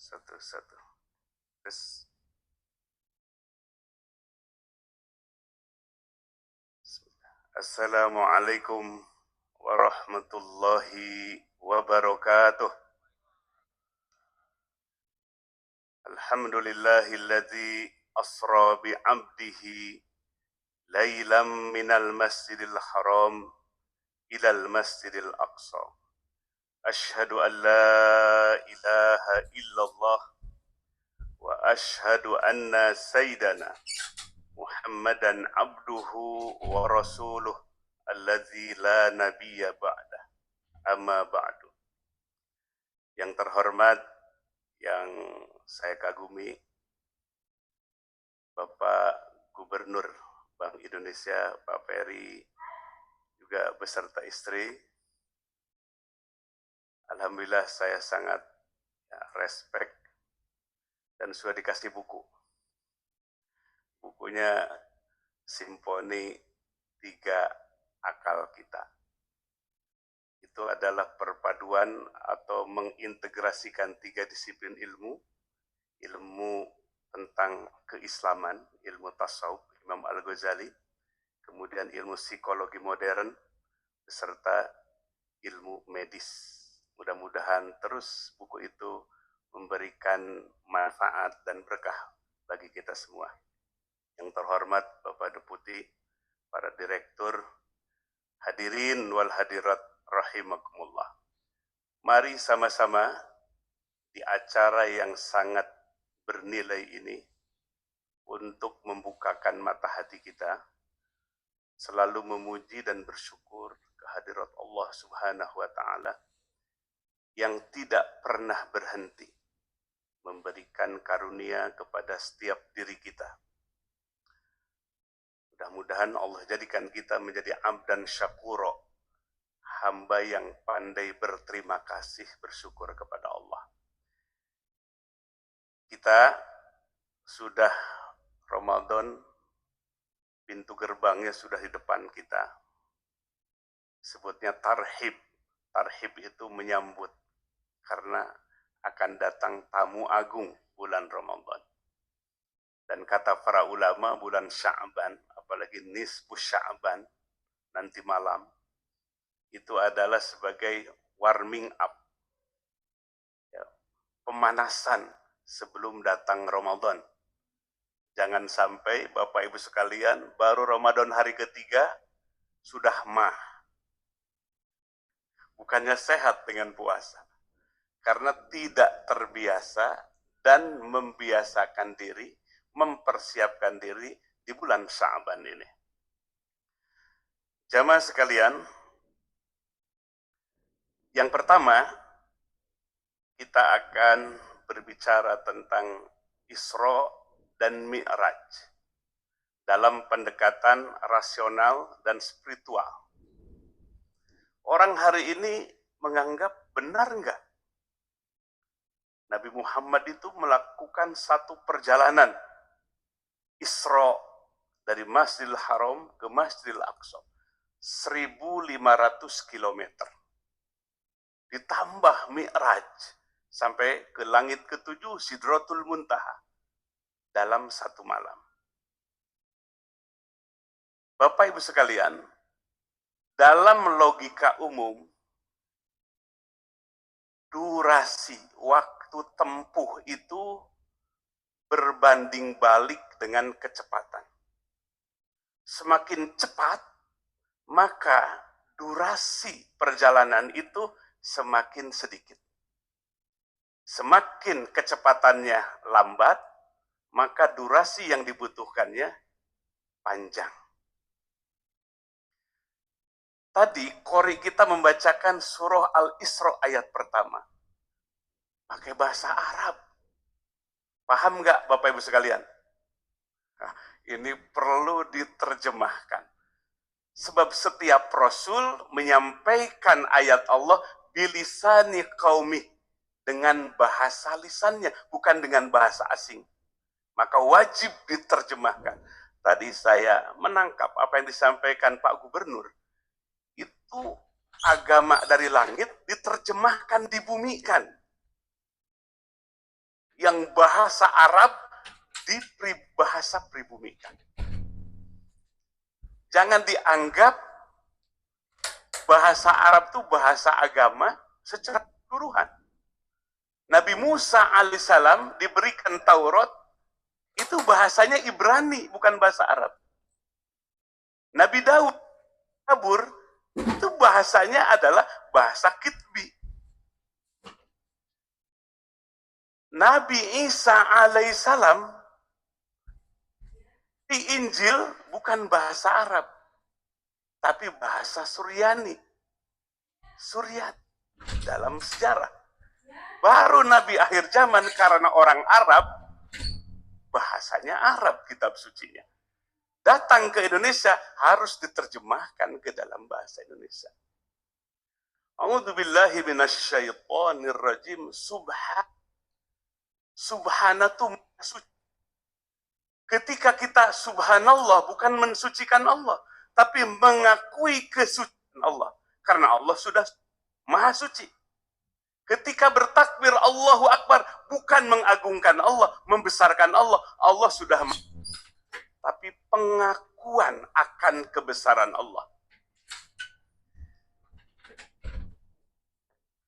Satu-satu. Terus. Assalamualaikum warahmatullahi wabarakatuh. Alhamdulillahilladzi asra bi'abdihi laylam minal masjidil haram ilal masjidil aqsa. Ashhadu an la ilaha illallah wa ashhadu anna sayyidana Muhammadan abduhu wa rasuluh alladzi la nabiyya ba'dah. Amma ba'du. Yang terhormat, yang saya kagumi, Bapak Gubernur Bank Indonesia, Pak Ferry, juga beserta istri. Alhamdulillah saya sangat respect dan sudah dikasih buku. Bukunya Simfoni 3 Akal Kita. Itu adalah perpaduan atau mengintegrasikan 3 disiplin ilmu. Ilmu tentang keislaman, ilmu tasawuf, Imam Al-Ghazali, kemudian ilmu psikologi modern, beserta ilmu medis. Mudah-mudahan terus buku itu memberikan manfaat dan berkah bagi kita semua. Yang terhormat Bapak Deputi, para direktur, hadirin wal hadirat rahimakumullah. Mari sama-sama di acara yang sangat bernilai ini untuk membukakan mata hati kita, selalu memuji dan bersyukur kehadirat Allah Subhanahu wa Ta'ala yang tidak pernah berhenti memberikan karunia kepada setiap diri kita. Mudah-mudahan Allah jadikan kita menjadi abdan syakuro, hamba yang pandai berterima kasih, bersyukur kepada Allah. Kita sudah Ramadan, pintu gerbangnya sudah di depan kita. Sebutnya tarhib. Tarhib itu menyambut, karena akan datang tamu agung bulan Ramadan. Dan kata para ulama, bulan Sya'ban, apalagi nisfu Sya'ban, nanti malam, itu adalah sebagai warming up, ya, pemanasan sebelum datang Ramadan. Jangan sampai Bapak Ibu sekalian, baru Ramadan hari ketiga, sudah mah. Bukannya sehat dengan puasa, karena tidak terbiasa dan membiasakan diri, mempersiapkan diri di bulan Sya'ban ini. Jamaah sekalian, yang pertama, kita akan berbicara tentang Isra dan Mi'raj dalam pendekatan rasional dan spiritual. Orang hari ini menganggap benar enggak Nabi Muhammad itu melakukan satu perjalanan Isra dari Masjidil Haram ke Masjidil Aqsa, 1.500 km. Ditambah Mi'raj sampai ke langit ke-7 Sidratul Muntaha dalam satu malam. Bapak Ibu sekalian, dalam logika umum, durasi waktu tempuh itu berbanding balik dengan kecepatan. Semakin cepat, maka durasi perjalanan itu semakin sedikit. Semakin kecepatannya lambat, maka durasi yang dibutuhkannya panjang. Tadi qori kita membacakan surah Al-Isra ayat pertama. Pakai bahasa Arab. Paham nggak Bapak Ibu sekalian? Nah, ini perlu diterjemahkan. Sebab setiap Rasul menyampaikan ayat Allah bilisani qaumih, dengan bahasa lisannya, bukan dengan bahasa asing. Maka wajib diterjemahkan. Tadi saya menangkap apa yang disampaikan Pak Gubernur. Itu agama dari langit diterjemahkan, dibumikan. yang bahasa Arab bahasa pribumikan. Jangan dianggap bahasa Arab itu bahasa agama secara keseluruhan. Nabi Musa alaihissalam diberikan Taurat, itu bahasanya Ibrani, bukan bahasa Arab. Nabi Daud kabur, itu bahasanya adalah bahasa Kitbi. Nabi Isa alaihissalam di Injil bukan bahasa Arab, tapi bahasa Suryani. Suryat dalam sejarah. Baru Nabi akhir zaman karena orang Arab, bahasanya Arab kitab sucinya. Datang ke Indonesia harus diterjemahkan ke dalam bahasa Indonesia. A'udzubillahi minasyaitonir rajim. Subhanatu suci. Ketika kita subhanallah bukan mensucikan Allah, tapi mengakui kesucian Allah. Karena Allah sudah maha suci. Ketika bertakbir Allahu Akbar, bukan mengagungkan Allah, membesarkan Allah. Allah sudah tapi pengakuan akan kebesaran Allah.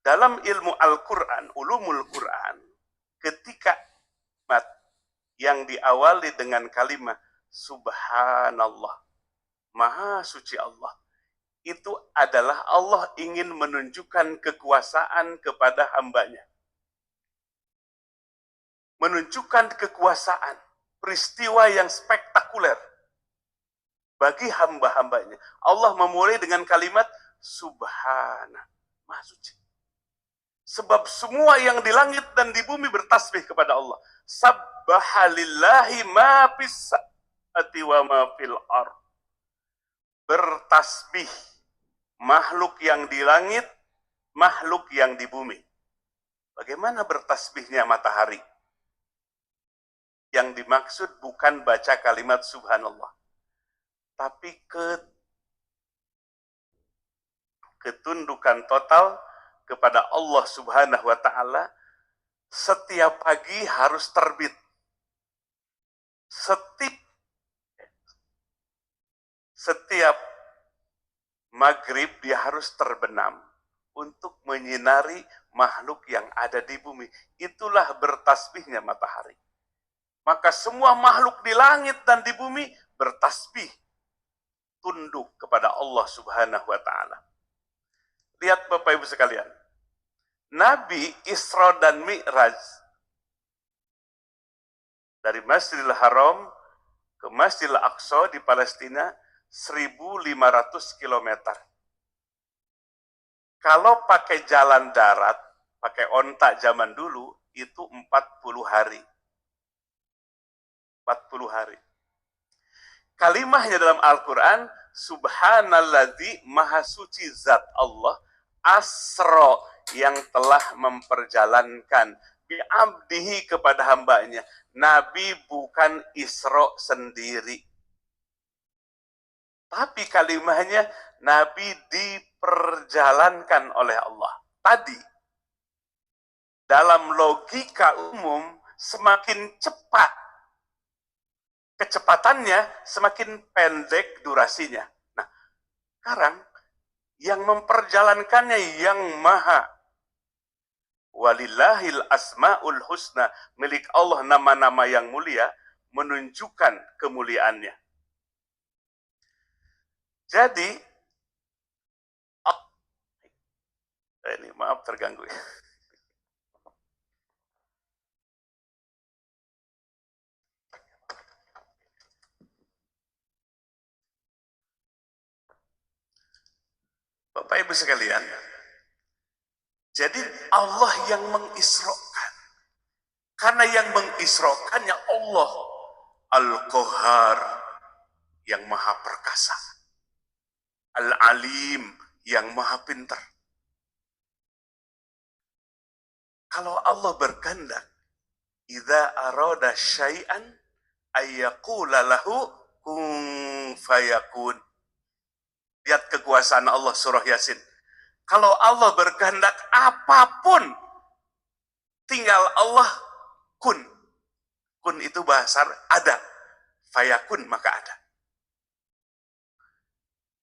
Dalam ilmu Al-Quran, ulumul Quran, ketika yang diawali dengan kalimat Subhanallah, Maha Suci Allah, itu adalah Allah ingin menunjukkan kekuasaan kepada hambanya. Menunjukkan kekuasaan, peristiwa yang spektakuler bagi hamba-hambanya. Allah memulai dengan kalimat Subhana, Maha Suci. Sebab semua yang di langit dan di bumi bertasbih kepada Allah. Sabbahalillahi ma fis samawati wa ma fil ardh. Bertasbih makhluk yang di langit, makhluk yang di bumi. Bagaimana bertasbihnya matahari? Yang dimaksud bukan baca kalimat subhanallah, tapi ketundukan total kepada Allah Subhanahu wa Ta'ala. Setiap pagi harus terbit, setiap maghrib dia harus terbenam untuk menyinari makhluk yang ada di bumi. Itulah bertasbihnya matahari. Maka semua makhluk di langit dan di bumi bertasbih, tunduk kepada Allah Subhanahu wa Ta'ala. Lihat Bapak Ibu sekalian, Nabi Isra dan Mi'raj dari Masjidil Haram ke Masjidil Aqsa di Palestina 1.500 km. Kalau pakai jalan darat, pakai onta zaman dulu, itu 40 hari. 40 hari. Kalimahnya dalam Al-Quran, Subhanalladzi Maha Suci Zat Allah, Asra yang telah memperjalankan bi'abdihi kepada hambanya. Nabi bukan Isra sendiri. Tapi kalimahnya Nabi diperjalankan oleh Allah. Tadi, dalam logika umum, semakin cepat kecepatannya, semakin pendek durasinya. Nah, sekarang yang memperjalankannya yang maha. Walillahil asma'ul husna, milik Allah nama-nama yang mulia, menunjukkan kemuliaannya. Jadi, ini maaf terganggu ya. Bapak Ibu sekalian, jadi Allah yang mengisrokan. Karena yang mengisrokannya Allah Al-Qahar, yang maha perkasa, Al-Alim, yang maha pintar. Kalau Allah berkehendak, idza arada syai'an ayyaqula lahu kun fayakun. Lihat kekuasaan Allah surah Yasin. Kalau Allah berkehendak apapun, tinggal Allah kun. Kun itu bahasa ada. Fayakun maka ada.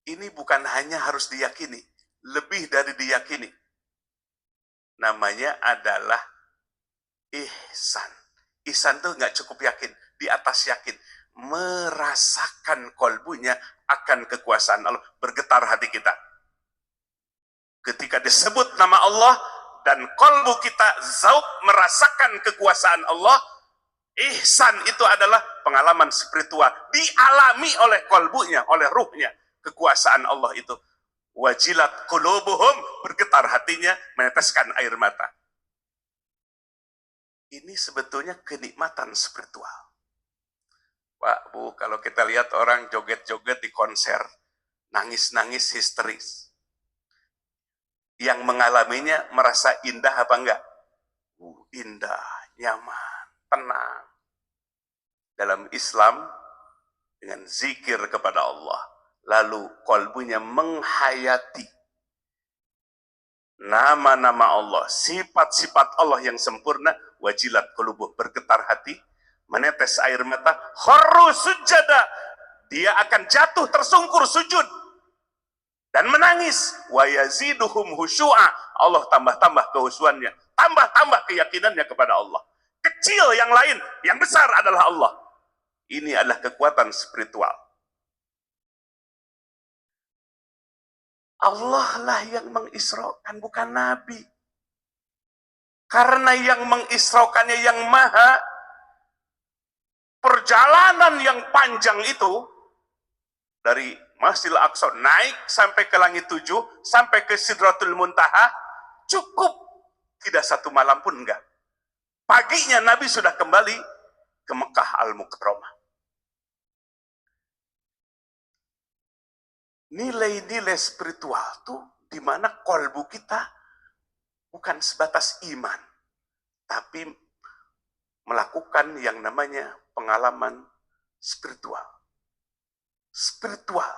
Ini bukan hanya harus diyakini, lebih dari diyakini. Namanya adalah ihsan. Ihsan itu nggak cukup yakin, di atas yakin. Merasakan kolbunya akan kekuasaan Allah. Bergetar hati kita. Ketika disebut nama Allah, dan kolbu kita zauk merasakan kekuasaan Allah, ihsan itu adalah pengalaman spiritual. Dialami oleh kolbunya, oleh ruhnya. Kekuasaan Allah itu. Wajilat qulubuhum, bergetar hatinya, meneteskan air mata. Ini sebetulnya kenikmatan spiritual. Pak, Bu, kalau kita lihat orang joget-joget di konser, nangis-nangis histeris. Yang mengalaminya merasa indah apa enggak? Indah, nyaman, tenang. Dalam Islam, dengan zikir kepada Allah, lalu kolbunya menghayati nama-nama Allah, sifat-sifat Allah yang sempurna, wajilat qulubuh, bergetar hati, menetes air mata, kharru sujada, dia akan jatuh tersungkur sujud dan menangis, wa yaziduhum khusyu'a, Allah tambah-tambah kehusuannya, tambah-tambah keyakinannya kepada Allah. Kecil yang lain, yang besar adalah Allah. Ini adalah kekuatan spiritual. Allah lah yang mengisrakan, bukan Nabi. Karena yang mengisrakannya yang maha, perjalanan yang panjang itu, dari Masjidil Aqsa naik sampai ke langit 7, sampai ke Sidratul Muntaha, cukup tidak satu malam pun enggak. Paginya Nabi sudah kembali ke Mekah Al-Mukarramah. Nilai-nilai spiritual tuh di mana kolbu kita bukan sebatas iman, tapi melakukan yang namanya pengalaman spiritual. Spiritual,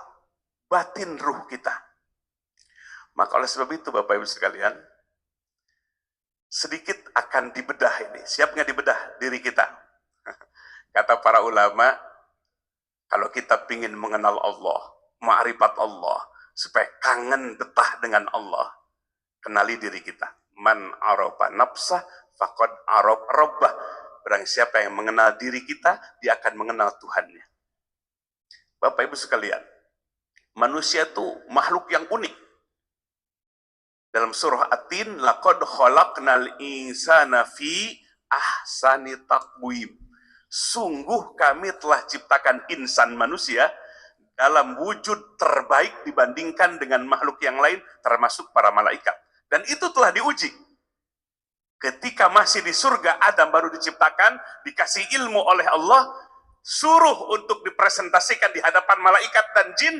batin ruh kita. Maka oleh sebab itu Bapak Ibu sekalian, sedikit akan dibedah ini. Siap nggak dibedah diri kita? Kata para ulama, kalau kita ingin mengenal Allah, ma'rifat Allah, supaya kangen betah dengan Allah, kenali diri kita. Man arafa nafsah faqad araf rabbah. Barang siapa yang mengenal diri kita, dia akan mengenal Tuhannya. Bapak Ibu sekalian, manusia itu makhluk yang unik. Dalam surah At-Tin, laqad khalaqnal insana fi ahsani taqwim. Sungguh kami telah ciptakan insan manusia dalam wujud terbaik dibandingkan dengan makhluk yang lain, termasuk para malaikat. Dan itu telah diuji. Ketika masih di surga, Adam baru diciptakan, dikasih ilmu oleh Allah, suruh untuk dipresentasikan di hadapan malaikat dan jin.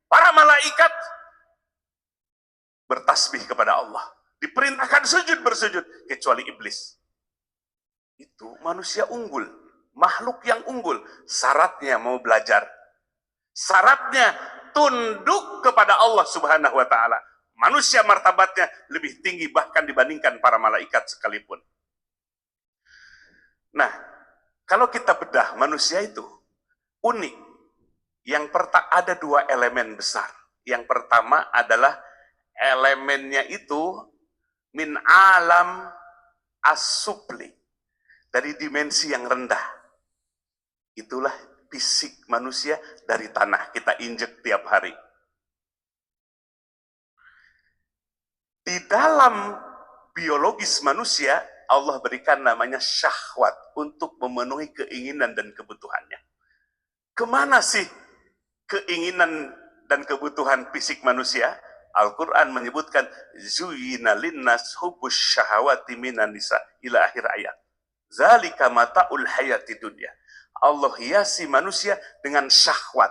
Para malaikat bertasbih kepada Allah. Diperintahkan sujud bersujud, kecuali iblis. Itu manusia unggul, makhluk yang unggul. Syaratnya mau belajar. Syaratnya tunduk kepada Allah Subhanahu wa ta'ala. Manusia martabatnya lebih tinggi bahkan dibandingkan para malaikat sekalipun. Nah, kalau kita bedah manusia itu unik. Yang pertama ada dua elemen besar. Yang pertama adalah elemennya itu min alam as-sufli, dari dimensi yang rendah. Itulah fisik manusia dari tanah kita injek tiap hari. Di dalam biologis manusia, Allah berikan namanya syahwat untuk memenuhi keinginan dan kebutuhannya. Kemana sih keinginan dan kebutuhan fisik manusia? Al-Quran menyebutkan zuyina linnas hubbus syahawati minan nisa ila akhir ayat. Zalika mata'ul hayati dunya. Allah hiasi manusia dengan syahwat.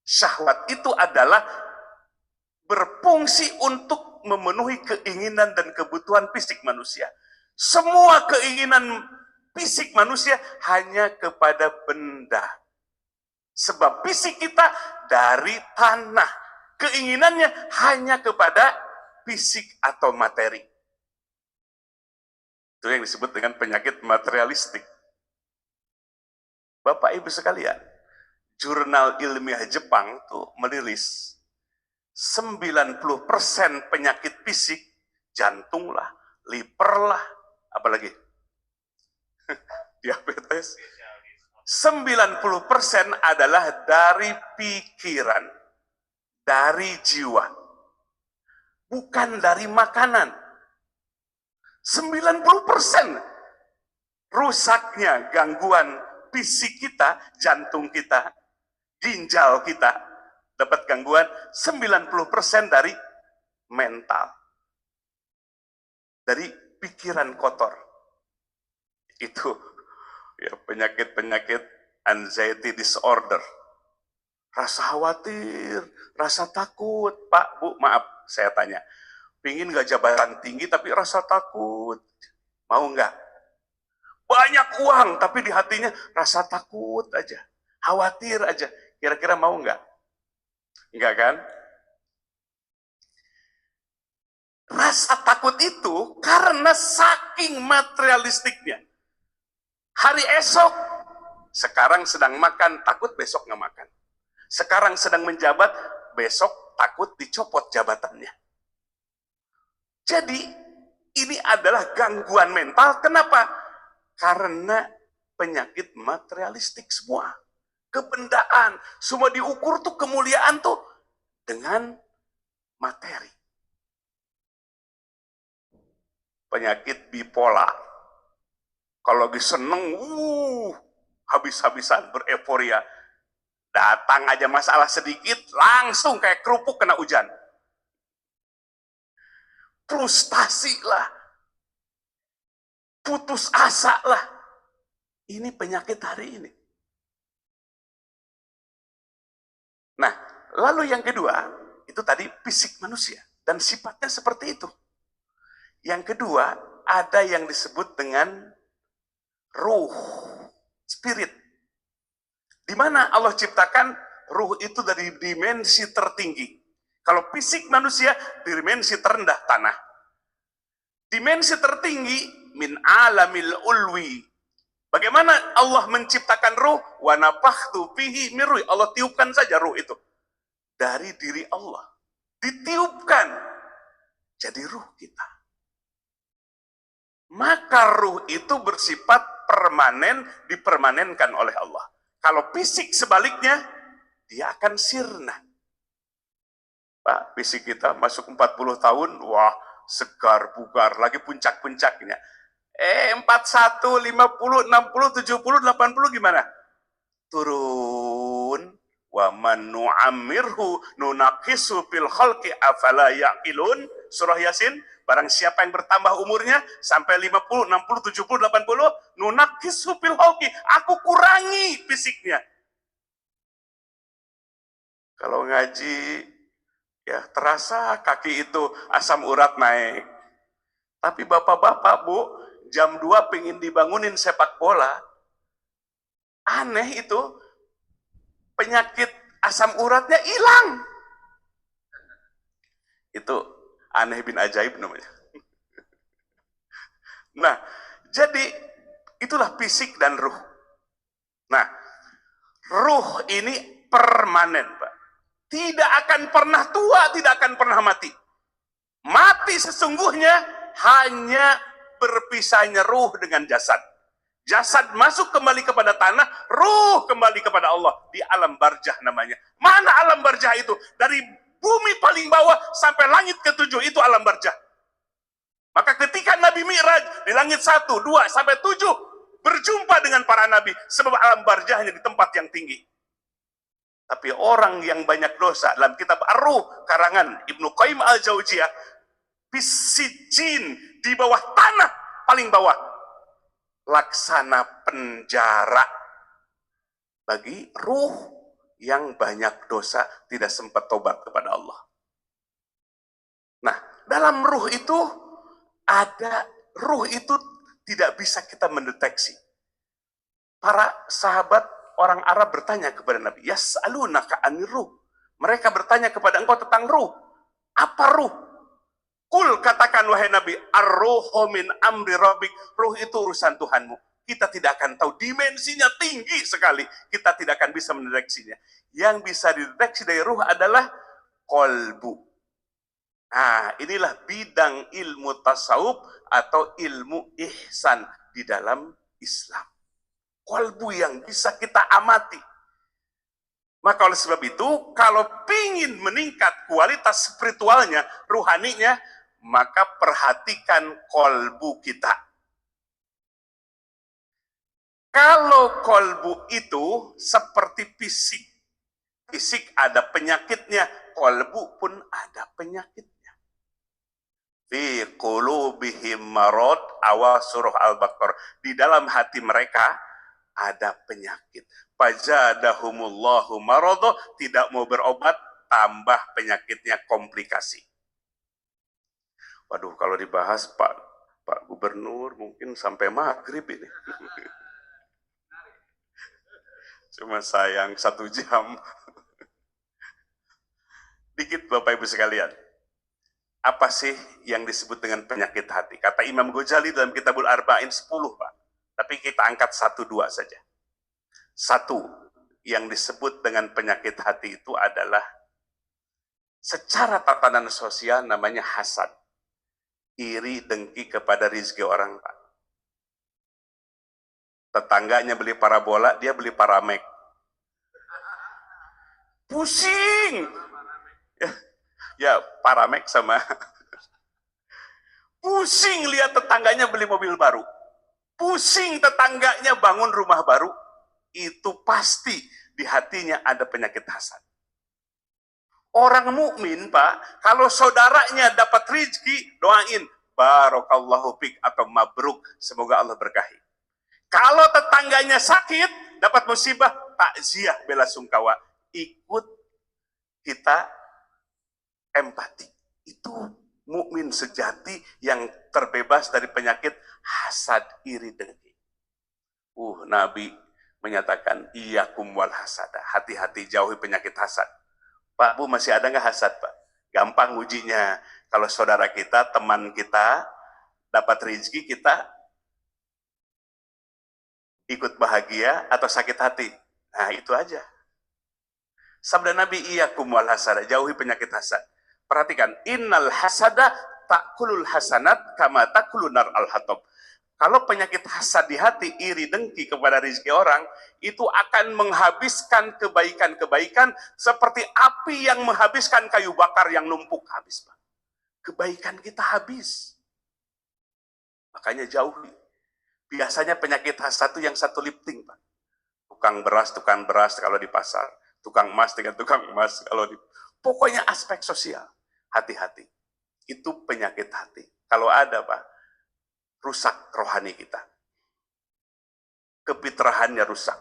Syahwat itu adalah berfungsi untuk memenuhi keinginan dan kebutuhan fisik manusia. Semua keinginan fisik manusia hanya kepada benda. Sebab fisik kita dari tanah. Keinginannya hanya kepada fisik atau materi. Itu yang disebut dengan penyakit materialistik. Bapak Ibu sekalian, jurnal ilmiah Jepang tuh merilis 90% penyakit fisik, jantung lah, liver lah, apalagi diabetes, 90% adalah dari pikiran, dari jiwa, bukan dari makanan. 90% rusaknya gangguan fisik kita, jantung kita, ginjal kita, dapat gangguan 90% dari mental. Dari pikiran kotor. Itu ya penyakit-penyakit anxiety disorder. Rasa khawatir, rasa takut. Pak, Bu, maaf, saya tanya. Pingin gak jabatan tinggi tapi rasa takut. Mau nggak? Banyak uang tapi di hatinya rasa takut aja. Khawatir aja. Kira-kira mau nggak? Enggak kan? Rasa takut itu karena saking materialistiknya. Hari esok, sekarang sedang makan, takut besok nggak makan. Sekarang sedang menjabat, besok takut dicopot jabatannya. Jadi, ini adalah gangguan mental. Kenapa? Karena penyakit materialistik semua. Kebendaan. Semua diukur tuh kemuliaan tuh dengan materi. Penyakit bipolar. Kalau lagi seneng, habis-habisan, bereforia. Datang aja masalah sedikit, langsung kayak kerupuk kena hujan. Frustasi lah. Putus asa lah. Ini penyakit hari ini. Nah, lalu yang kedua, itu tadi fisik manusia. Dan sifatnya seperti itu. Yang kedua, ada yang disebut dengan ruh, spirit. Di mana Allah ciptakan ruh itu dari dimensi tertinggi. Kalau fisik manusia, dimensi terendah tanah. Dimensi tertinggi, min alamil ulwi. Bagaimana Allah menciptakan ruh? Wa nafakhtu fihi min ruh. Allah tiupkan saja ruh itu. Dari diri Allah. Ditiupkan. Jadi ruh kita. Maka ruh itu bersifat permanen, dipermanenkan oleh Allah. Kalau fisik sebaliknya, dia akan sirna. Pak, fisik kita masuk 40 tahun, wah segar, bugar, lagi puncak-puncaknya. 41, 50, 60, 70, 80 gimana? Turun. Wa man nu'ammirhu nunaqisu fil khalqi afala ya'qilun. Surah Yasin. Barang siapa yang bertambah umurnya sampai 50, 60, 70, 80, nunaqisu fil khalqi. Aku kurangi fisiknya. Kalau ngaji, ya terasa kaki itu asam urat naik. Tapi bapak-bapak, Bu, jam 2 pengen dibangunin sepak bola. Aneh itu, penyakit asam uratnya hilang. Itu aneh bin ajaib namanya. Nah, jadi itulah fisik dan ruh. Nah, ruh ini permanen, Pak. Tidak akan pernah tua, tidak akan pernah mati. Mati sesungguhnya hanya berpisahnya ruh dengan jasad. Jasad masuk kembali kepada tanah, ruh kembali kepada Allah. Di alam barjah namanya. Mana alam barjah itu? Dari bumi paling bawah sampai langit ketujuh, itu alam barjah. Maka ketika Nabi Mi'raj di langit 1, 2, sampai 7 berjumpa dengan para nabi, sebab alam barjahnya di tempat yang tinggi. Tapi orang yang banyak dosa, dalam kitab Ar-Ruh karangan Ibnu Qayyim Al-Jauziyah, bisijin, di bawah tanah paling bawah, laksana penjara bagi ruh yang banyak dosa, tidak sempat tobat kepada Allah. Nah, dalam ruh itu ada, ruh itu tidak bisa kita mendeteksi. Para sahabat orang Arab bertanya kepada Nabi, yas'alunaka anir ruh. Mereka bertanya kepada engkau tentang ruh. Apa ruh? Kul, katakan wahai Nabi, ar-ruhu min amri rabbik. Ruh itu urusan Tuhanmu. Kita tidak akan tahu, dimensinya tinggi sekali. Kita tidak akan bisa mendeteksinya. Yang bisa dideteksi dari ruh adalah kolbu. Nah, inilah bidang ilmu tasawuf atau ilmu ihsan di dalam Islam. Kolbu yang bisa kita amati. Maka oleh sebab itu, kalau ingin meningkat kualitas spiritualnya, ruhaninya, maka perhatikan kolbu kita. Kalau kolbu itu seperti fisik. Fisik ada penyakitnya, kolbu pun ada penyakitnya. Fi qulubihim marad, awal surah Al-Baqarah. Di dalam hati mereka ada penyakit. Fazadahumullahu marad, tidak mau berobat, tambah penyakitnya, komplikasi. Waduh, kalau dibahas Pak Gubernur mungkin sampai maghrib ini. Cuma sayang 1 jam. Dikit Bapak Ibu sekalian. Apa sih yang disebut dengan penyakit hati? Kata Imam Ghazali dalam Kitabul Arba'in 10, Pak. Tapi kita angkat 1-2 saja. 1, yang disebut dengan penyakit hati itu adalah secara tatanan sosial namanya hasad. Iri, dengki kepada rezeki orang, Pak. Tetangganya beli parabola, dia beli paramek. Pusing. Ya, paramek sama. Pusing lihat tetangganya beli mobil baru. Pusing tetangganya bangun rumah baru. Itu pasti di hatinya ada penyakit hasad. Orang mukmin, Pak, kalau saudaranya dapat rezeki, doain barakallahu fik atau mabruk, semoga Allah berkahi. Kalau tetangganya sakit, dapat musibah, takziah bela sungkawa, ikut kita empati. Itu mukmin sejati yang terbebas dari penyakit hasad, iri, dengki. Nabi menyatakan iyyakum wal hasada, hati-hati jauhi penyakit hasad. Pak, Bu, masih ada nggak hasad, Pak? Gampang ujinya. Kalau saudara kita, teman kita dapat rezeki, kita ikut bahagia atau sakit hati. Nah, itu aja. Sabda Nabi, iyyakum wal hasada, jauhi penyakit hasad. Perhatikan, innal hasada takulul hasanat kama takulun nar al-hatab. Kalau penyakit hasad di hati, iri dengki kepada rezeki orang, itu akan menghabiskan kebaikan-kebaikan seperti api yang menghabiskan kayu bakar yang numpuk habis, Pak. Kebaikan kita habis. Makanya jauhi. Biasanya penyakit hasad itu yang satu lifting, Pak. Tukang beras kalau di pasar. Tukang emas dengan tukang emas kalau di... Pokoknya aspek sosial. Hati-hati. Itu penyakit hati. Kalau ada, Pak, rusak rohani kita. Kefitrahannya rusak.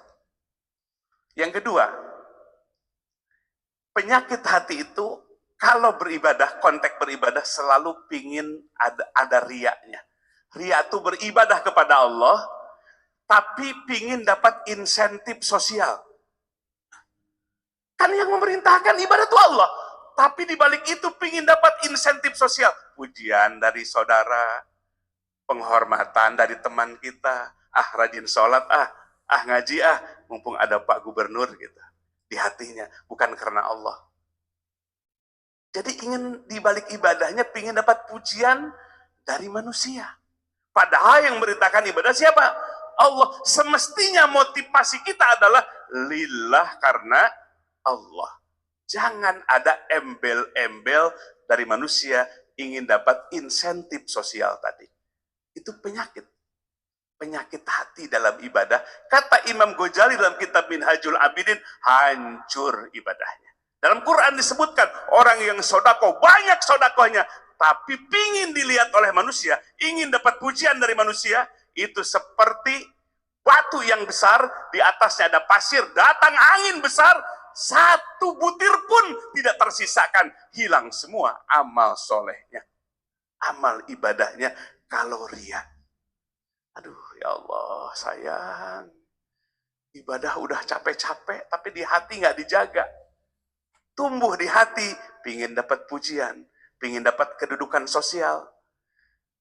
Yang kedua, penyakit hati itu kalau beribadah, konteks beribadah selalu pingin ada riaknya. Riak itu beribadah kepada Allah, tapi pingin dapat insentif sosial. Kan yang memerintahkan ibadah itu Allah. Tapi di balik itu pingin dapat insentif sosial. Pujian dari saudara, penghormatan dari teman kita, rajin sholat, ngaji, mumpung ada Pak Gubernur gitu. Di hatinya, bukan karena Allah. Jadi ingin di balik ibadahnya pingin dapat pujian dari manusia. Padahal yang merintahkan ibadah siapa? Allah. Semestinya motivasi kita adalah lillah, karena Allah. Jangan ada embel-embel dari manusia ingin dapat insentif sosial tadi. Itu penyakit. Penyakit hati dalam ibadah. Kata Imam Ghazali dalam kitab Minhajul Abidin, hancur ibadahnya. Dalam Quran disebutkan, orang yang sodako, banyak sodakohnya, tapi pingin dilihat oleh manusia, ingin dapat pujian dari manusia, itu seperti batu yang besar, di atasnya ada pasir, datang angin besar, satu butir pun tidak tersisakan, hilang semua amal solehnya, amal ibadahnya. Kalau ria, aduh ya Allah sayang, ibadah udah capek-capek, tapi di hati nggak dijaga. Tumbuh di hati, pingin dapat pujian. ingin dapat kedudukan sosial,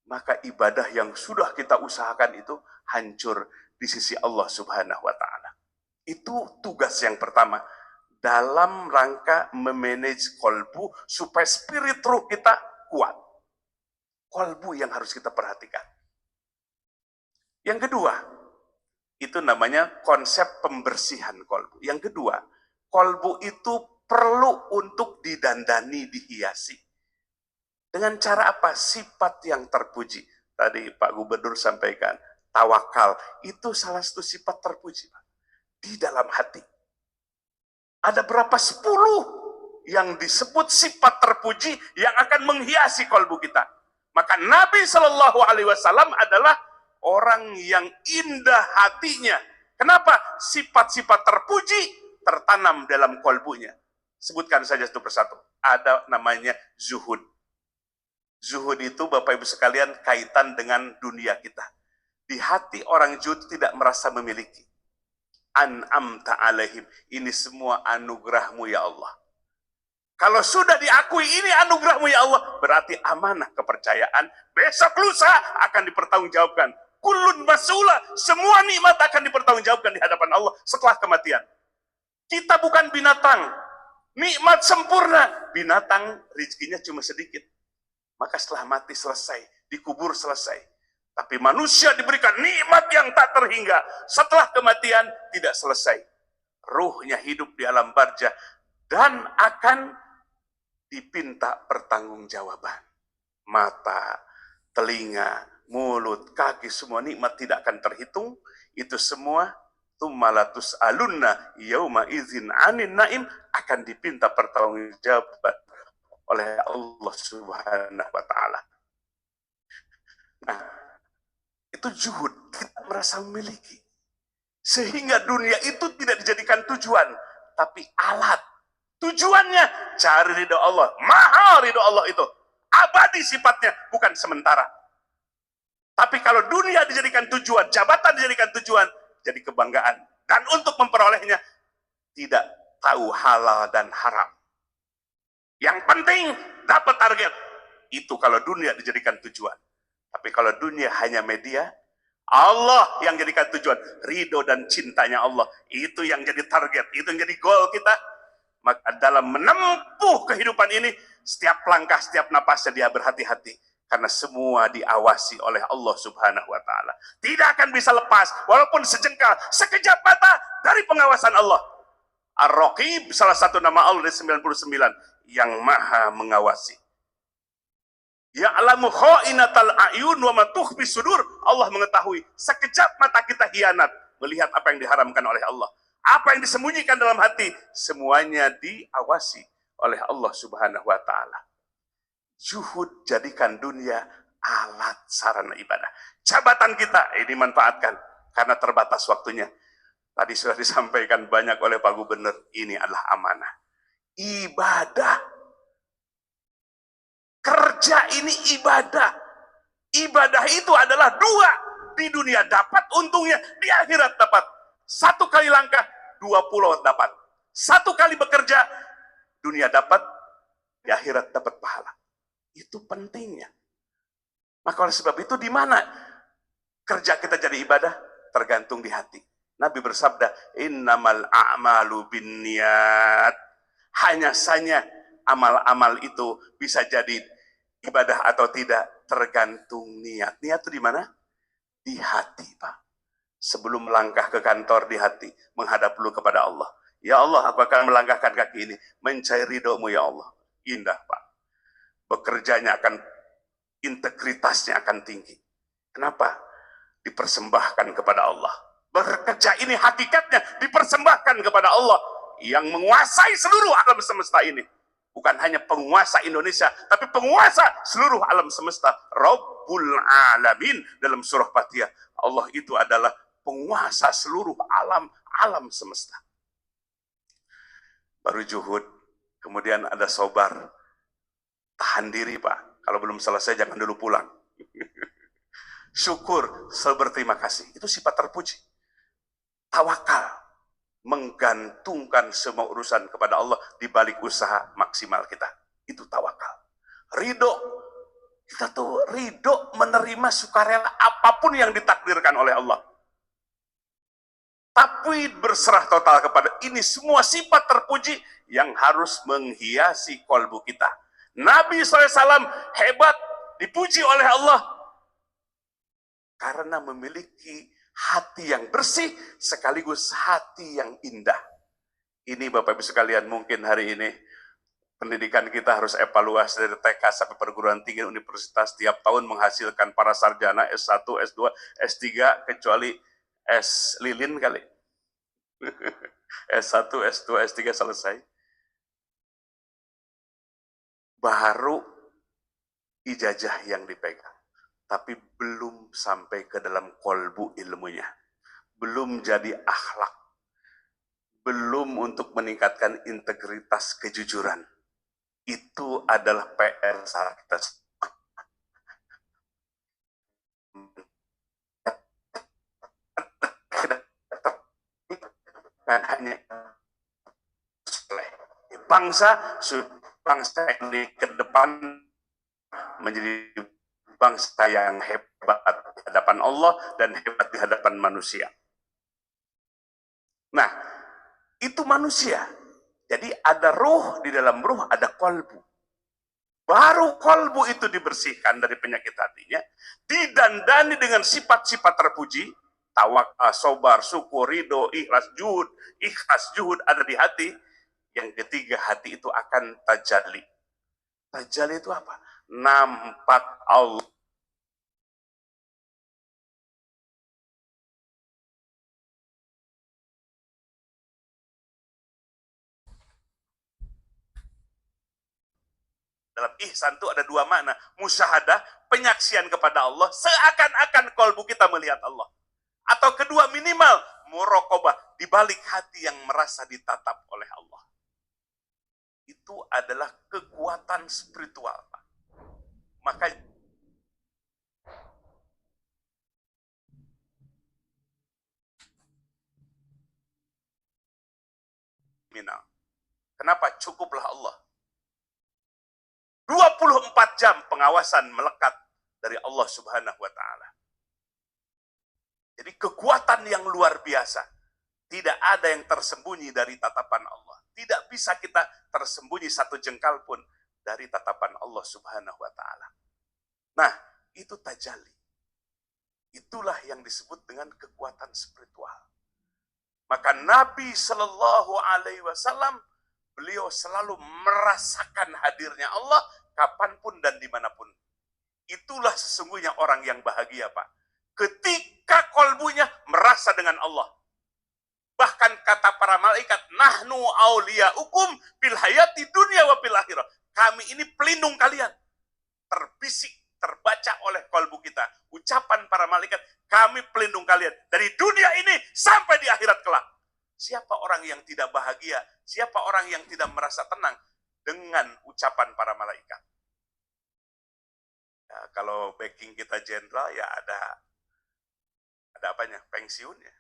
maka ibadah yang sudah kita usahakan itu hancur di sisi Allah Subhanahu wa Ta'ala. Itu tugas yang pertama dalam rangka memanage kolbu supaya spirit ruh kita kuat. Kolbu yang harus kita perhatikan. Yang kedua, itu namanya konsep pembersihan kolbu. Yang kedua, kolbu itu perlu untuk didandani, dihiasi. Dengan cara apa? Sifat yang terpuji. Tadi Pak Gubernur sampaikan, tawakal. Itu salah satu sifat terpuji, Pak. Di dalam hati. Ada berapa 10 yang disebut sifat terpuji yang akan menghiasi kolbu kita. Maka Nabi Shallallahu Alaihi Wasallam adalah orang yang indah hatinya. Kenapa? Sifat-sifat terpuji tertanam dalam kolbunya. Sebutkan saja satu persatu. Ada namanya zuhud. Zuhud itu Bapak Ibu sekalian kaitan dengan dunia kita. Di hati orang zuhud tidak merasa memiliki. An'amta alaihim. Ini semua anugerahmu ya Allah. Kalau sudah diakui ini anugerahmu ya Allah, berarti amanah kepercayaan. Besok lusa akan dipertanggungjawabkan. Kullun mas'ula, semua nikmat akan dipertanggungjawabkan di hadapan Allah setelah kematian. Kita bukan binatang. Nikmat sempurna. Binatang rezekinya cuma sedikit. Maka setelah mati selesai, dikubur selesai. Tapi manusia diberikan nikmat yang tak terhingga. Setelah kematian tidak selesai. Ruhnya hidup di alam barzah dan akan dipinta pertanggungjawaban. Mata, telinga, mulut, kaki, semua nikmat tidak akan terhitung. Itu semua tummalatus alunna yauma izin anin naim akan dipinta pertanggungjawaban oleh Allah Subhanahu wa Ta'ala. Nah, itu zuhud, kita merasa memiliki. Sehingga dunia itu tidak dijadikan tujuan, tapi alat. Tujuannya cari ridho Allah. Mahal ridho Allah itu. Abadi sifatnya, bukan sementara. Tapi kalau dunia dijadikan tujuan, jabatan dijadikan tujuan, jadi kebanggaan. Dan untuk memperolehnya, tidak tahu halal dan haram. Yang penting dapat target. Itu kalau dunia dijadikan tujuan. Tapi kalau dunia hanya media, Allah yang jadikan tujuan. Ridho dan cintanya Allah. Itu yang jadi target. Itu yang jadi goal kita. Maka dalam menempuh kehidupan ini, setiap langkah, setiap napasnya dia berhati-hati. Karena semua diawasi oleh Allah Subhanahu wa Ta'ala. Tidak akan bisa lepas, walaupun sejengkal, sekejap mata dari pengawasan Allah. Ar-Raqib, salah satu nama Allah dari 99, yang maha mengawasi. Ya'lamu kha'inatal a'yun wa ma tukhfi sudur. Allah mengetahui sekejap mata kita hianat melihat apa yang diharamkan oleh Allah. Apa yang disembunyikan dalam hati, semuanya diawasi oleh Allah Subhanahu wa Ta'ala. Zuhud jadikan dunia alat sarana ibadah. Jabatan kita ini manfaatkan karena terbatas waktunya. Tadi sudah disampaikan banyak oleh Pak Gubernur, ini adalah amanah. Ibadah. Kerja ini ibadah. Ibadah itu adalah dua. Di dunia dapat untungnya, di akhirat dapat. 1 kali langkah, 20 dapat. 1 kali bekerja, dunia dapat, di akhirat dapat pahala. Itu pentingnya. Maka oleh sebab itu di mana kerja kita jadi ibadah? Tergantung di hati. Nabi bersabda, innamal a'malu binniyat. Hanya saja amal-amal itu bisa jadi ibadah atau tidak, tergantung niat. Niat itu di mana? Di hati, Pak. Sebelum melangkah ke kantor, di hati, menghadap dulu kepada Allah. Ya Allah, aku akan melangkahkan kaki ini, mencari ridho-Mu ya Allah. Indah, Pak. Bekerjanya akan, integritasnya akan tinggi. Kenapa? Dipersembahkan kepada Allah. Bekerja ini hakikatnya dipersembahkan kepada Allah yang menguasai seluruh alam semesta ini. Bukan hanya penguasa Indonesia, tapi penguasa seluruh alam semesta. Rabbul Alamin dalam surah Fatihah. Allah itu adalah penguasa seluruh alam semesta. Baru juhud, kemudian ada sobar. Tahan diri, Pak. Kalau belum selesai jangan dulu pulang. Syukur, berterima kasih. Itu sifat terpuji. Tawakal, menggantungkan semua urusan kepada Allah di balik usaha maksimal kita. Itu tawakal. Ridho, kita tuh ridho menerima sukarela apapun yang ditakdirkan oleh Allah. Tapi berserah total kepada ini semua sifat terpuji yang harus menghiasi kolbu kita. Nabi SAW hebat, dipuji oleh Allah karena memiliki hati yang bersih sekaligus hati yang indah. Ini Bapak Ibu sekalian, mungkin hari ini pendidikan kita harus evaluasi dari TK sampai perguruan tinggi universitas tiap tahun menghasilkan para sarjana S1, S2, S3 kecuali S lilin kali. S1, S2, S3 selesai. Baru ijazah yang dipegang. Tapi belum sampai ke dalam kolbu ilmunya. Belum jadi akhlak. Belum untuk meningkatkan integritas kejujuran. Itu adalah PR kita. Hanya bangsa ini ke depan menjadi bangsa yang hebat di hadapan Allah dan hebat di hadapan manusia. Nah, itu manusia. Jadi ada ruh, di dalam ruh ada kolbu. Baru kolbu itu dibersihkan dari penyakit hatinya, didandani dengan sifat-sifat terpuji, tawakal, sobar, syukur, ridho, ikhlas, juhud ada di hati. Yang ketiga, hati itu akan tajalli. Tajalli itu apa? Nampak Allah. Dalam ihsan itu ada dua makna. Musyahadah, penyaksian kepada Allah, seakan-akan kolbu kita melihat Allah. Atau kedua, minimal muraqabah, di balik hati yang merasa ditatap oleh Allah. Itu adalah kekuatan spiritual, Pak. Maka kenapa? Cukuplah Allah. 24 jam pengawasan melekat dari Allah Subhanahu wa Ta'ala. Jadi kekuatan yang luar biasa. Tidak ada yang tersembunyi dari tatapan Allah. Tidak bisa kita tersembunyi satu jengkal pun dari tatapan Allah Subhanahu wa Ta'ala. Nah, itu tajalli. Itulah yang disebut dengan kekuatan spiritual. Maka Nabi Shallallahu Alaihi Wasallam, beliau selalu merasakan hadirnya Allah kapanpun dan dimanapun. Itulah sesungguhnya orang yang bahagia, Pak. Ketika kolbunya merasa dengan Allah. Bahkan kata para malaikat, nahnu auliyaukum fil hayati dunya wa fil akhirah. Kami ini pelindung kalian. Terbisik, terbaca oleh kolbu kita. Ucapan para malaikat, kami pelindung kalian. Dari dunia ini sampai di akhirat kelak. Siapa orang yang tidak bahagia? Siapa orang yang tidak merasa tenang dengan ucapan para malaikat? Ya, kalau backing kita jenderal, ya ada apanya? Pensiunnya.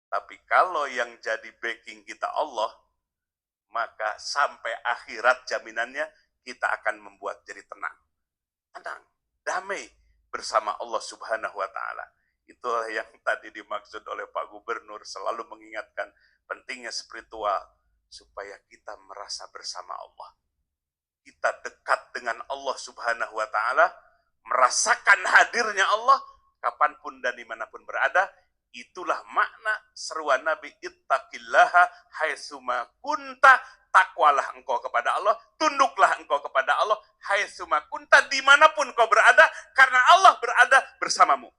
Tapi kalau yang jadi backing kita Allah, maka sampai akhirat jaminannya kita akan membuat jadi tenang. Tenang, damai bersama Allah Subhanahu wa Ta'ala. Itulah yang tadi dimaksud oleh Pak Gubernur, selalu mengingatkan pentingnya spiritual supaya kita merasa bersama Allah. Kita dekat dengan Allah Subhanahu wa Ta'ala, merasakan hadirnya Allah kapanpun dan dimanapun berada. Itulah makna seruan Nabi, ittaqillaha haitsuma kunta, takwalah engkau kepada Allah, tunduklah engkau kepada Allah haitsuma kunta, dimanapun kau berada, karena Allah berada bersamamu.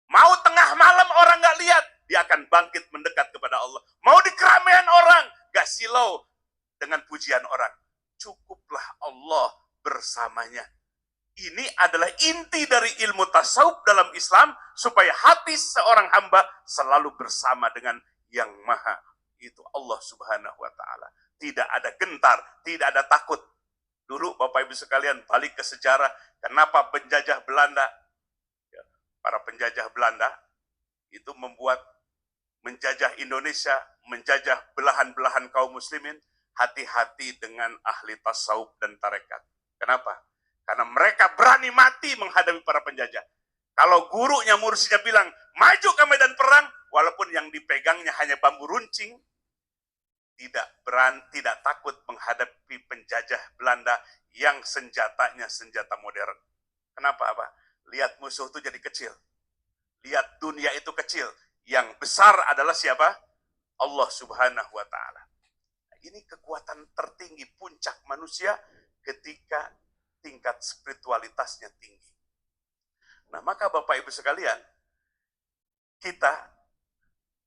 Mau tengah malam orang gak lihat, dia akan bangkit mendekat kepada Allah. Mau di keramaian orang, gak silau dengan pujian orang. Cukuplah Allah bersamanya. Ini adalah inti dari ilmu tasawuf dalam Islam, supaya hati seorang hamba selalu bersama dengan yang maha, itu Allah Subhanahu wa Ta'ala. Tidak ada gentar, tidak ada takut. Dulu Bapak Ibu sekalian, balik ke sejarah, kenapa penjajah Belanda, para penjajah Belanda itu menjajah Indonesia, menjajah belahan-belahan kaum muslimin, hati-hati dengan ahli tasawuf dan tarekat. Kenapa? Karena mereka berani mati menghadapi para penjajah. Kalau gurunya, mursyidnya bilang, maju ke medan perang, walaupun yang dipegangnya hanya bambu runcing, tidak takut menghadapi penjajah Belanda yang senjatanya senjata modern. Kenapa? Apa? Lihat musuh itu jadi kecil. Lihat dunia itu kecil. Yang besar adalah siapa? Allah Subhanahu wa Ta'ala. Ini kekuatan tertinggi puncak manusia ketika tingkat spiritualitasnya tinggi. Nah, maka Bapak Ibu sekalian, kita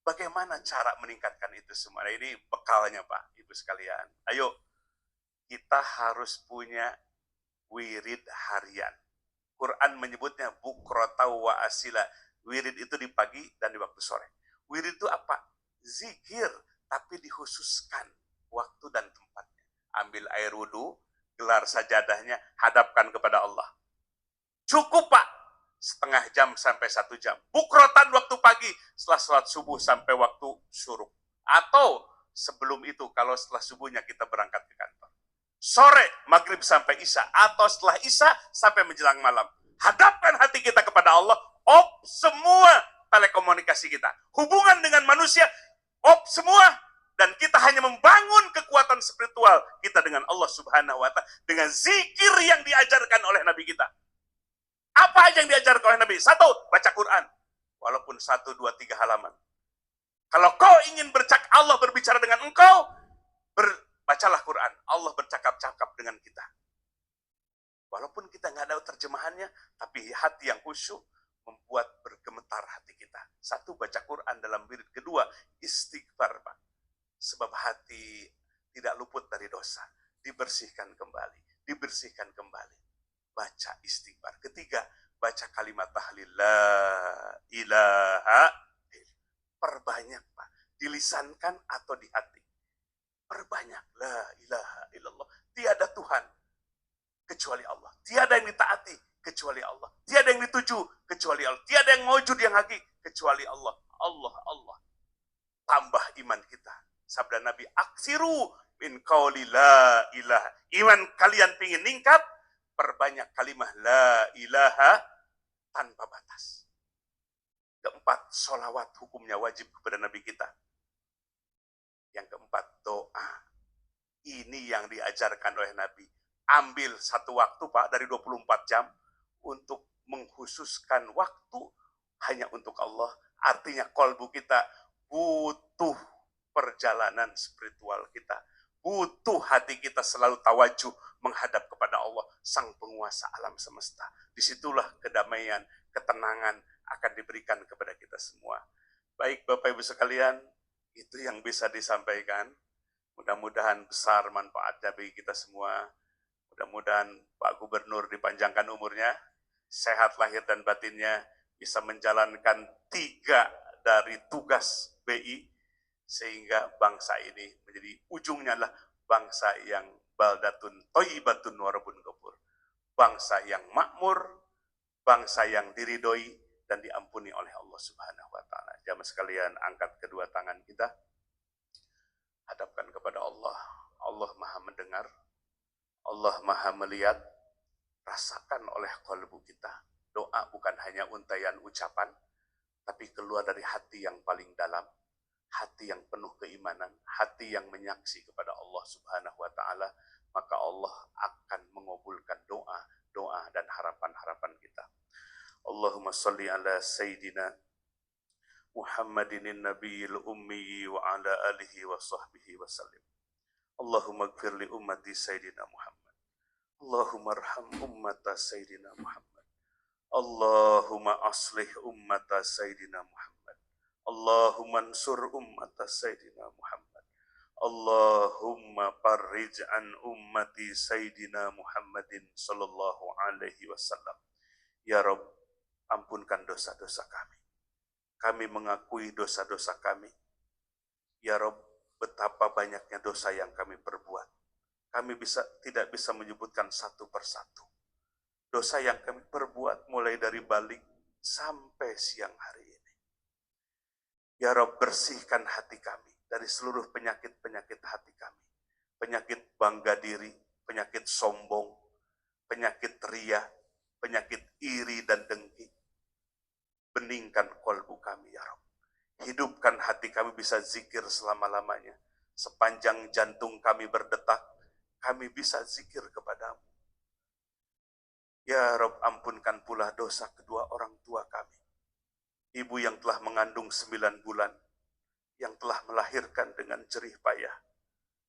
bagaimana cara meningkatkan itu semua? Nah, ini bekalnya Pak Ibu sekalian. Ayo, kita harus punya wirid harian. Quran menyebutnya bukrata wa asila. Wirid itu di pagi dan di waktu sore. Wirid itu apa? Zikir, tapi dikhususkan waktu dan tempatnya. Ambil air wudhu, gelar sajadahnya, hadapkan kepada Allah. Cukup Pak, setengah jam sampai 1 jam. Bukrotan waktu pagi, setelah sholat subuh sampai waktu syuruk. Atau sebelum itu, kalau setelah subuhnya kita berangkat ke kantor. Sore, maghrib sampai isya. Atau setelah isya sampai menjelang malam. Hadapkan hati kita kepada Allah. Semua telekomunikasi kita. Hubungan dengan manusia, semua. Dan kita hanya membangun kekuatan spiritual kita dengan Allah Subhanahu wa Ta'ala. Dengan zikir yang diajarkan oleh Nabi kita. Apa aja yang diajarkan oleh Nabi? 1, baca Quran. Walaupun 1, 2, 3 halaman. Kalau kau ingin Allah berbicara dengan engkau, bacalah Quran. Allah bercakap-cakap dengan kita. Walaupun kita nggak tahu terjemahannya, tapi hati yang khusyuk membuat bergemetar hati kita. 1, baca Quran dalam wirid. 2, istighfar, Pak. Sebab hati tidak luput dari dosa. Dibersihkan kembali. Dibersihkan kembali. Baca istighfar. 3, baca kalimat tahlil. La ilaha illallah. Perbanyak, Pak. Dilisankan atau di hati. Perbanyak. La ilaha illallah. Tiada Tuhan kecuali Allah. Tiada yang ditaati kecuali Allah. Tiada yang dituju kecuali Allah. Tiada yang mewujud yang hakiki kecuali Allah. Allah, Allah. Tambah iman kita. Sabda Nabi, aksiru min qauli la ilaha. Iman kalian pingin ningkat, perbanyak kalimah la ilaha tanpa batas. 4, sholawat hukumnya wajib kepada Nabi kita. Yang 4, doa. Ini yang diajarkan oleh Nabi. Ambil 1 waktu Pak dari 24 jam untuk mengkhususkan waktu hanya untuk Allah. Artinya kolbu kita butuh perjalanan spiritual kita. Butuh hati kita selalu tawajuh menghadap kepada Allah, sang penguasa alam semesta. Disitulah kedamaian, ketenangan akan diberikan kepada kita semua. Baik Bapak Ibu sekalian, itu yang bisa disampaikan. Mudah-mudahan besar manfaatnya bagi kita semua. Mudah-mudahan Pak Gubernur dipanjangkan umurnya, sehat lahir dan batinnya, bisa menjalankan 3 dari tugas BI, sehingga bangsa ini menjadi ujungnya adalah bangsa yang baldatun thayyibatun wa rabbun ghafur. Bangsa yang makmur, bangsa yang diridhoi dan diampuni oleh Allah Subhanahu wa Ta'ala. Jamaah sekalian, angkat kedua tangan kita, hadapkan kepada Allah. Allah Maha mendengar, Allah Maha melihat. Rasakan oleh qalbu kita. Doa bukan hanya untaian ucapan, tapi keluar dari hati yang paling dalam. Hati yang penuh keimanan, hati yang menyaksi kepada Allah Subhanahu wa Ta'ala, maka Allah akan mengabulkan doa dan harapan-harapan kita. Allahumma salli ala Sayyidina Muhammadin nabiyil ummi wa ala alihi wa sahbihi wa sallim. Allahumma gfir li ummati Sayyidina Muhammad. Allahumma arham ummata Sayyidina Muhammad. Allahumma aslih ummata Sayyidina Muhammad. Allahumma ansur ummata Sayyidina Muhammad. Allahumma farrij an ummati Sayyidina Muhammadin sallallahu alaihi wasallam. Ya Rabb, ampunkan dosa-dosa kami. Kami mengakui dosa-dosa kami. Ya Rabb, betapa banyaknya dosa yang kami perbuat. Kami tidak bisa menyebutkan satu persatu. Dosa yang kami perbuat mulai dari balik sampai siang hari ini. Ya Rabb, bersihkan hati kami dari seluruh penyakit-penyakit hati kami. penyakit bangga diri, penyakit sombong, penyakit ria, penyakit iri dan dengki. Beningkan kolbu kami ya Rabb. Hidupkan hati kami bisa zikir selama-lamanya. Sepanjang jantung kami berdetak, kami bisa zikir kepadamu. Ya Rabb, ampunkan pula dosa kedua orang tua kami. Ibu yang telah mengandung 9 bulan, yang telah melahirkan dengan jerih payah.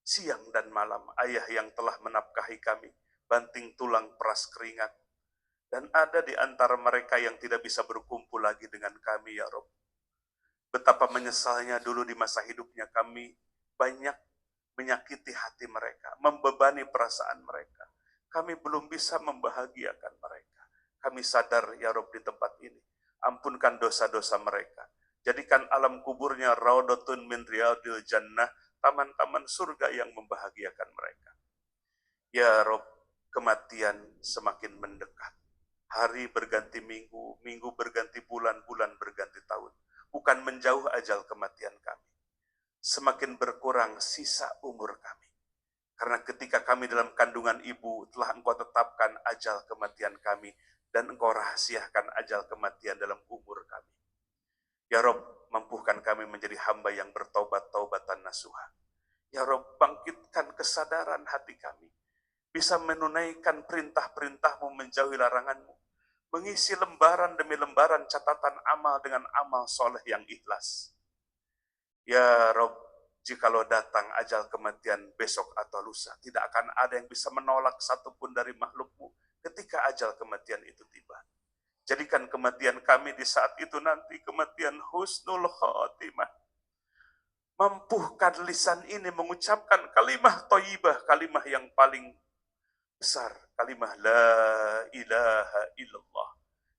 Siang dan malam, ayah yang telah menafkahi kami, banting tulang peras keringat. Dan ada di antara mereka yang tidak bisa berkumpul lagi dengan kami, ya Rabb. Betapa menyesalnya dulu di masa hidupnya kami banyak menyakiti hati mereka, membebani perasaan mereka. Kami belum bisa membahagiakan mereka. Kami sadar, ya Rabb, di tempat ini. Ampunkan dosa-dosa mereka. Jadikan alam kuburnya raudhatun min riyadil jannah, taman-taman surga yang membahagiakan mereka. Ya Rabb, kematian semakin mendekat. Hari berganti minggu, minggu berganti bulan, bulan berganti tahun. Bukan menjauh ajal kematian kami. Semakin berkurang sisa umur kami. Karena ketika kami dalam kandungan ibu, telah Engkau tetapkan ajal kematian kami, dan Engkau rahasiakan ajal kematian dalam umur kami. Ya Rob, mampukan kami menjadi hamba yang bertaubat-taubatan nasuha. Ya Rob, bangkitkan kesadaran hati kami. Bisa menunaikan perintah-perintah-Mu, menjauhi larangan-Mu. Mengisi lembaran demi lembaran catatan amal dengan amal soleh yang ikhlas. Ya Rob, jikalau datang ajal kematian besok atau lusa, tidak akan ada yang bisa menolak satupun dari makhluk-Mu ketika ajal kematian itu tiba. Jadikan kematian kami di saat itu nanti kematian husnul khotimah. Mampukan lisan ini mengucapkan kalimah thayyibah, kalimah yang paling besar, kalimah la ilaha illallah.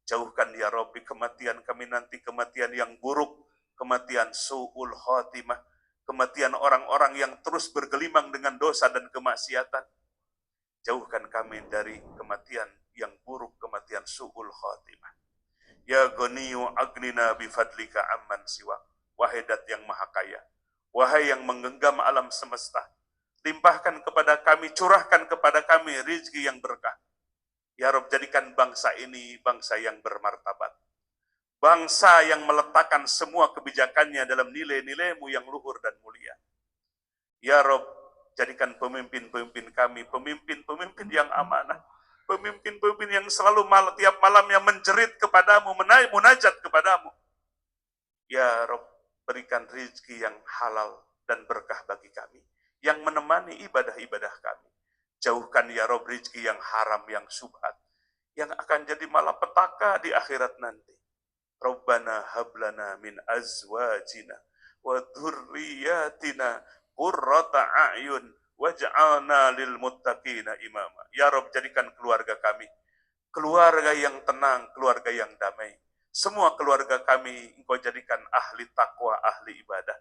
Jauhkan ya Rabbi kematian kami nanti, kematian yang buruk, kematian su'ul khatimah, kematian orang-orang yang terus bergelimang dengan dosa dan kemaksiatan. Jauhkan kami dari kematian yang buruk, kematian su'ul khatimah. Ya Ghaniyu agnina bifadlika amman siwa. Wahai Dat yang maha kaya, wahai yang menggenggam alam semesta, limpahkan kepada kami, curahkan kepada kami rezeki yang berkah. Ya Rabb, jadikan bangsa ini bangsa yang bermartabat. Bangsa yang meletakkan semua kebijakannya dalam nilai-nilai-Mu yang luhur dan mulia. Ya Rabb, jadikan pemimpin-pemimpin kami, pemimpin-pemimpin yang amanah. Pemimpin-pemimpin yang selalu tiap malamnya menjerit kepadamu, munajat kepadamu. Ya Rabb, berikan rezeki yang halal dan berkah bagi kami, yang menemani ibadah-ibadah kami. Jauhkan ya Rabb rezeki yang haram, yang syubhat, yang akan jadi malapetaka di akhirat nanti. Rabbana hablana min azwajina wa dhurriyyatina qurrata a'yun waj'alna lil muttaqina imama. Ya Rabb, jadikan keluarga kami keluarga yang tenang, keluarga yang damai. Semua keluarga kami Engkau jadikan ahli takwa, ahli ibadah.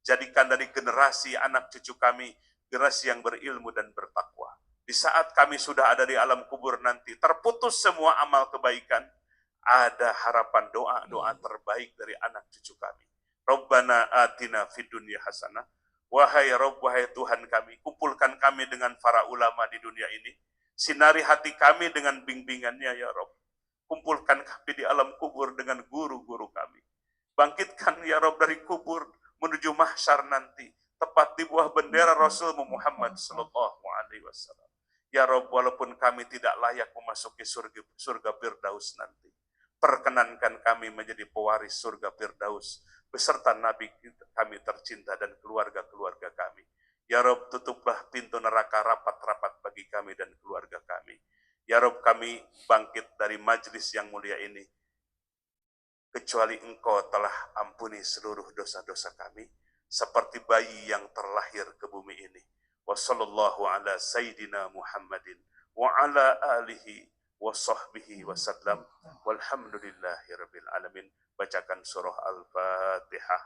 Jadikan dari generasi anak cucu kami generasi yang berilmu dan bertakwa. Di saat kami sudah ada di alam kubur nanti, terputus semua amal kebaikan, ada harapan doa-doa terbaik dari anak cucu kami. Rabbana atina fid dunya hasanah. Wahai Rabb, wahai Tuhan kami, kumpulkan kami dengan para ulama di dunia ini. Sinari hati kami dengan bimbingannya ya Rabb. Kumpulkan kami di alam kubur dengan guru-guru kami. Bangkitkan ya Rabb dari kubur menuju mahsyar nanti, tepat di bawah bendera Rasul Muhammad sallallahu alaihi wasallam. Ya Rabb, walaupun kami tidak layak memasuki surga Firdaus nanti, perkenankan kami menjadi pewaris surga Firdaus beserta Nabi kami tercinta dan keluarga-keluarga kami. Ya Rabb, tutuplah pintu neraka rapat-rapat bagi kami dan keluarga kami. Ya Rabb, kami bangkit dari majlis yang mulia ini, kecuali Engkau telah ampuni seluruh dosa-dosa kami, seperti bayi yang terlahir ke bumi ini. Wa sallallahu ala sayyidina Muhammadin wa ala alihi wa sahbihi wa sallam. Walhamdulillahi rabbil alamin. Bacakan surah Al-Fatihah.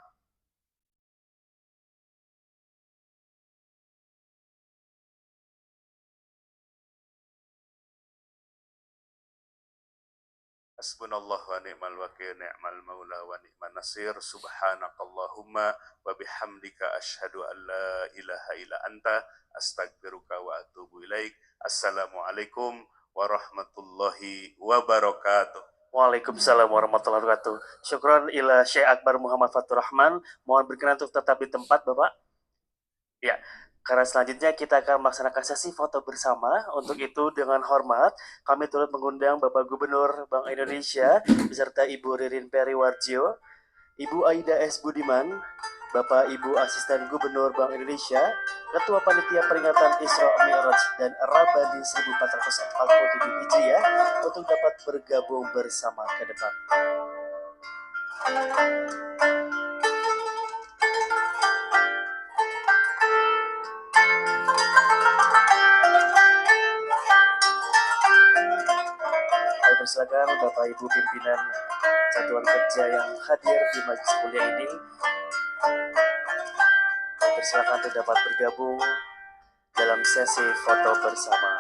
Hasbunallah wa ni'mal wakil, ni'mal maula wa ni'man nasir. Subhanakallahumma wa bihamdika asyhadu an la ilaha illa anta astaghfiruka wa atubu ilaik. Assalamualaikum warahmatullahi wabarakatuh. Waalaikumsalam warahmatullahi wabarakatuh. Syukron ila Syekh Akbar Muhammad Fatur Rahman. Mohon berkenan untuk tetap di tempat, Bapak. Ya, karena selanjutnya kita akan melaksanakan sesi foto bersama. Untuk itu dengan hormat kami turut mengundang Bapak Gubernur Bank Indonesia beserta Ibu Ririn Periwarjo, Ibu Aida S. Budiman, Bapak Ibu Asisten Gubernur Bank Indonesia, Ketua Panitia Peringatan Isra Mi'raj dan Rabani 1447 Hijriah untuk dapat bergabung bersama ke depan. Kami persilakan Bapak Ibu pimpinan satuan kerja yang hadir di majelis kuliah ini. Kami persilakan untuk dapat bergabung dalam sesi foto bersama.